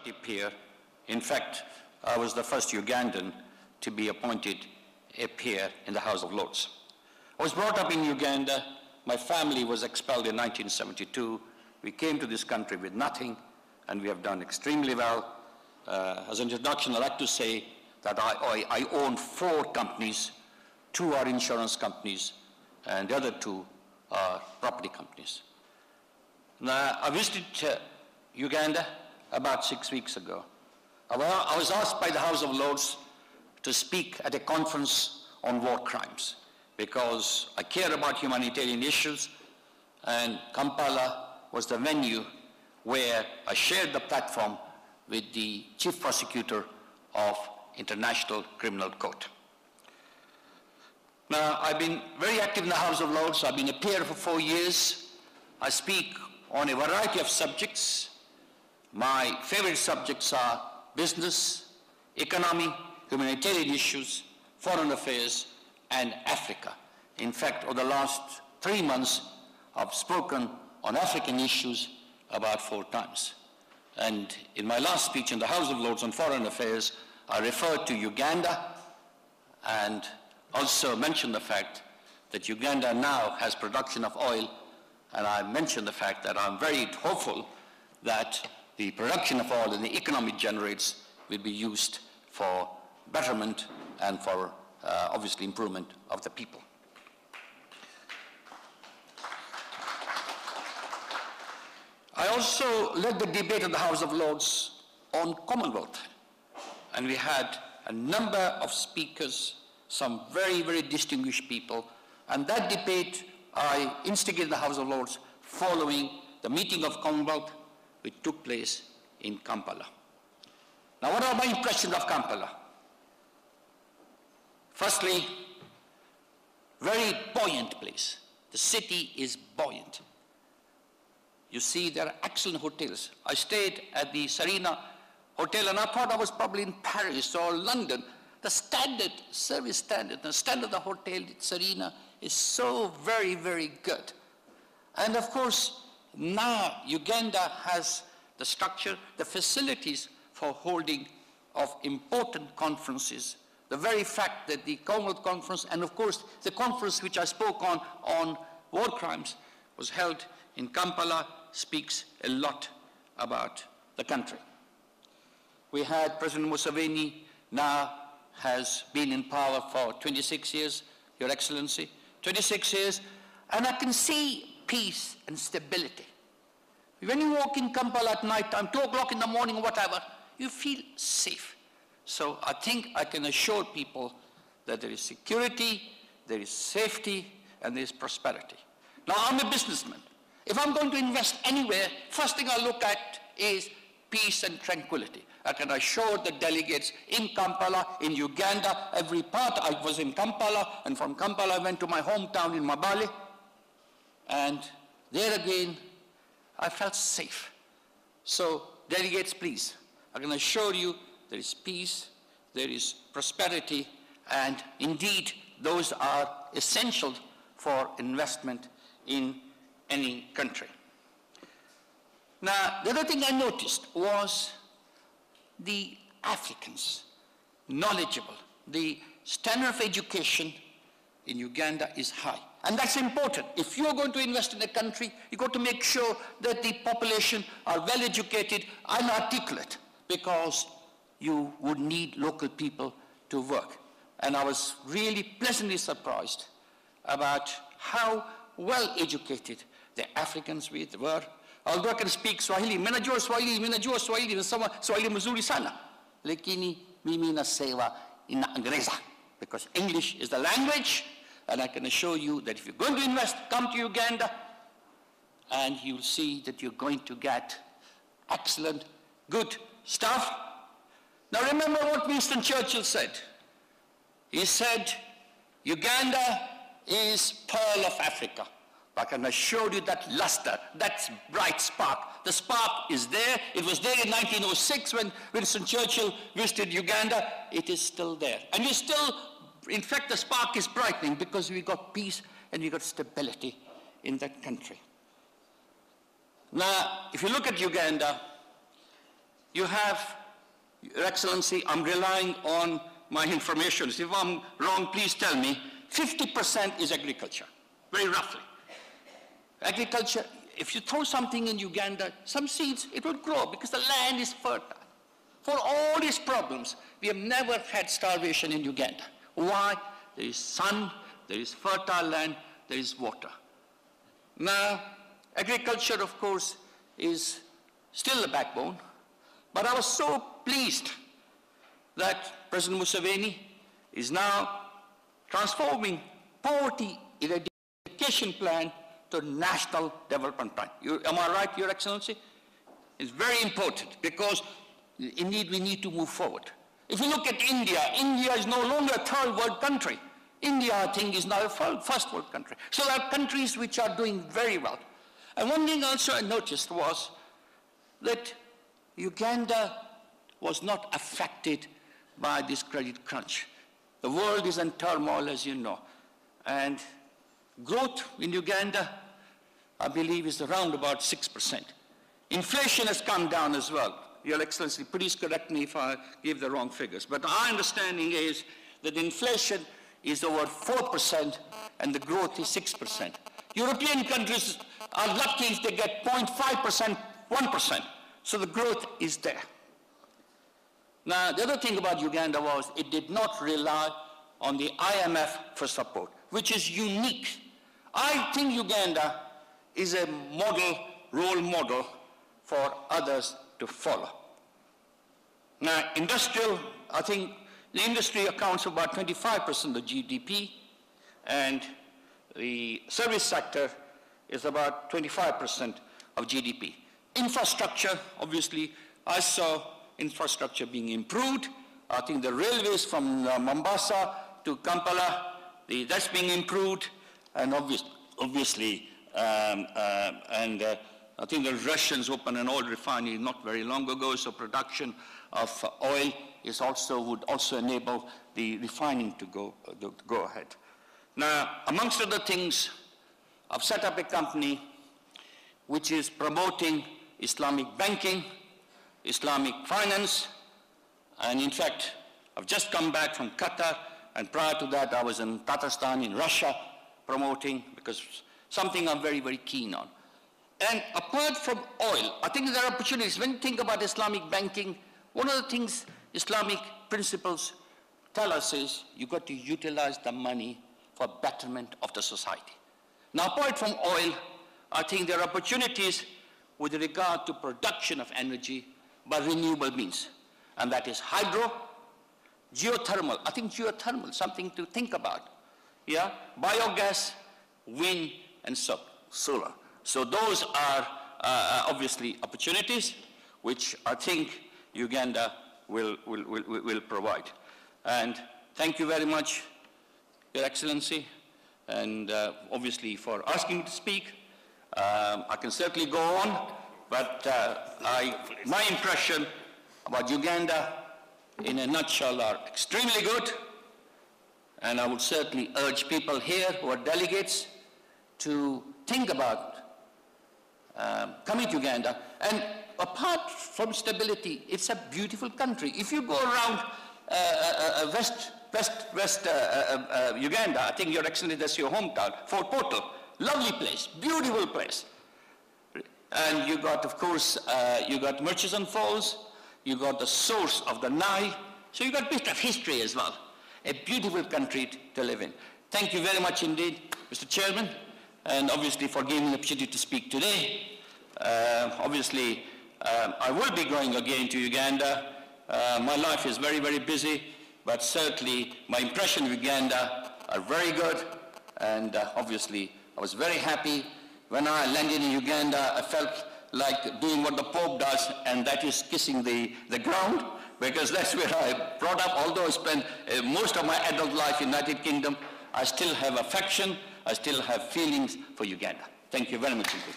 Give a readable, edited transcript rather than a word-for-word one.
deputy peer. In fact, I was the first Ugandan to be appointed a peer in the House of Lords. I was brought up in Uganda. My family was expelled in 1972. We came to this country with nothing, and we have done extremely well. As an introduction, I'd like to say that I own 4 companies. 2 are insurance companies, and the other 2 are property companies. Now, I visited Uganda about 6 weeks ago. I was asked by the House of Lords to speak at a conference on war crimes because I care about humanitarian issues, and Kampala was the venue where I shared the platform with the Chief Prosecutor of International Criminal Court. Now, I've been very active in the House of Lords. I've been a peer for 4 years. I speak on a variety of subjects. My favorite subjects are business, economy, humanitarian issues, foreign affairs, and Africa. In fact, over the last 3 months, I've spoken on African issues about 4 times. And in my last speech in the House of Lords on foreign affairs, I referred to Uganda and also mentioned the fact that Uganda now has production of oil, and I mentioned the fact that I'm very hopeful that the production of oil and the economic generates will be used for betterment and for obviously improvement of the people. I also led the debate in the House of Lords on Commonwealth, and we had a number of speakers, some very, very distinguished people, and that debate I instigated the House of Lords following the meeting of Commonwealth which took place in Kampala. Now, what are my impressions of Kampala? Firstly, very buoyant place. The city is buoyant. You see, there are excellent hotels. I stayed at the Serena Hotel, and I thought I was probably in Paris or London. The standard, service standard, the standard of the hotel at Serena is so very, very good. And of course, now Uganda has the structure, the facilities for holding of important conferences. The very fact that the Commonwealth Conference, and of course the conference which I spoke on war crimes, was held in Kampala, speaks a lot about the country. We had President Museveni, now has been in power for 26 years, Your Excellency, 26 years, and I can see peace and stability. When you walk in Kampala at night time, 2 o'clock in the morning, whatever, you feel safe. So I think I can assure people that there is security, there is safety, and there is prosperity. Now, I'm a businessman. If I'm going to invest anywhere, first thing I look at is peace and tranquility. I can assure the delegates in Kampala, in Uganda, every part. I was in Kampala, and from Kampala I went to my hometown in Mabale, and there again I felt safe. So delegates, please, I can assure you there is peace, there is prosperity, and indeed those are essential for investment in any country. Now, the other thing I noticed was the Africans, knowledgeable. The standard of education in Uganda is high. And that's important. If you're going to invest in a country, you've got to make sure that the population are well educated and articulate, because you would need local people to work. And I was really pleasantly surprised about how well educated the Africans were. Although I can speak Swahili, minajua Swahili, nasema Swahili mzuri sana, lakini mimi nasema Ingereza, because English is the language, and I can assure you that if you're going to invest, come to Uganda, and you'll see that you're going to get excellent, good stuff. Now remember what Winston Churchill said. He said, Uganda is pearl of Africa. I can assure you that luster, that bright spark, the spark is there. It was there in 1906 when Winston Churchill visited Uganda. It is still there. And we still, in fact, the spark is brightening because we got peace and we got stability in that country. Now, if you look at Uganda, you have, Your Excellency, I'm relying on my information. If I'm wrong, please tell me. 50% is agriculture, very roughly. Agriculture, if you throw something in Uganda, some seeds, it will grow because the land is fertile. For all these problems, we have never had starvation in Uganda. Why? There is sun, there is fertile land, there is water. Now, agriculture, of course, is still the backbone, but I was so pleased that President Museveni is now transforming poverty eradication plan to national development plan. Am I right, Your Excellency? It's very important because indeed we need to move forward. If you look at India, India is no longer a third world country. India, I think, is now a first world country. So there are countries which are doing very well. And one thing also I noticed was that Uganda was not affected by this credit crunch. The world is in turmoil, as you know. And growth in Uganda, I believe, is around about 6%. Inflation has come down as well. Your Excellency, please correct me if I give the wrong figures. But our understanding is that inflation is over 4% and the growth is 6%. European countries are lucky if they get 0.5%, 1%. So the growth is there. Now, the other thing about Uganda was it did not rely on the IMF for support, which is unique. I think Uganda is a model, role model for others to follow. Now, industrial, I think the industry accounts for about 25% of GDP, and the service sector is about 25% of GDP. Infrastructure, obviously, I saw infrastructure being improved. I think the railways from Mombasa to Kampala, that's being improved, and obviously, I think the Russians opened an oil refinery not very long ago, so production of oil is would also enable the refining to go ahead. Now, amongst other things, I've set up a company which is promoting Islamic banking, Islamic finance, and in fact, I've just come back from Qatar, and prior to that, I was in Tatarstan, in Russia, promoting, because something I'm very, very keen on. And apart from oil, I think there are opportunities. When you think about Islamic banking, one of the things Islamic principles tell us is you've got to utilize the money for betterment of the society. Now, apart from oil, I think there are opportunities with regard to production of energy by renewable means, and that is hydro, geothermal. I think geothermal is something to think about. Yeah, biogas, wind, and solar. So those are obviously opportunities which I think Uganda will provide. And thank you very much, Your Excellency, and obviously for asking me to speak. I can certainly go on, but my impression about Uganda in a nutshell are extremely good, and I would certainly urge people here who are delegates to think about coming to Uganda. And apart from stability, it's a beautiful country. If you go around west Uganda, I think, Your Excellency, that's your hometown, Fort Portal, lovely place, beautiful place. And you got, of course, you got Murchison Falls, you got the source of the Nile, so you got a bit of history as well. A beautiful country to live in. Thank you very much indeed, Mr. Chairman, and obviously for giving me the opportunity to speak today. Obviously, I will be going again to Uganda. My life is very, very busy, but certainly my impression of Uganda are very good, and obviously I was very happy. When I landed in Uganda, I felt like doing what the Pope does, and that is kissing the ground, because that's where I brought up. Although I spent most of my adult life in the United Kingdom, I still have affection, I still have feelings for Uganda. Thank you very much indeed.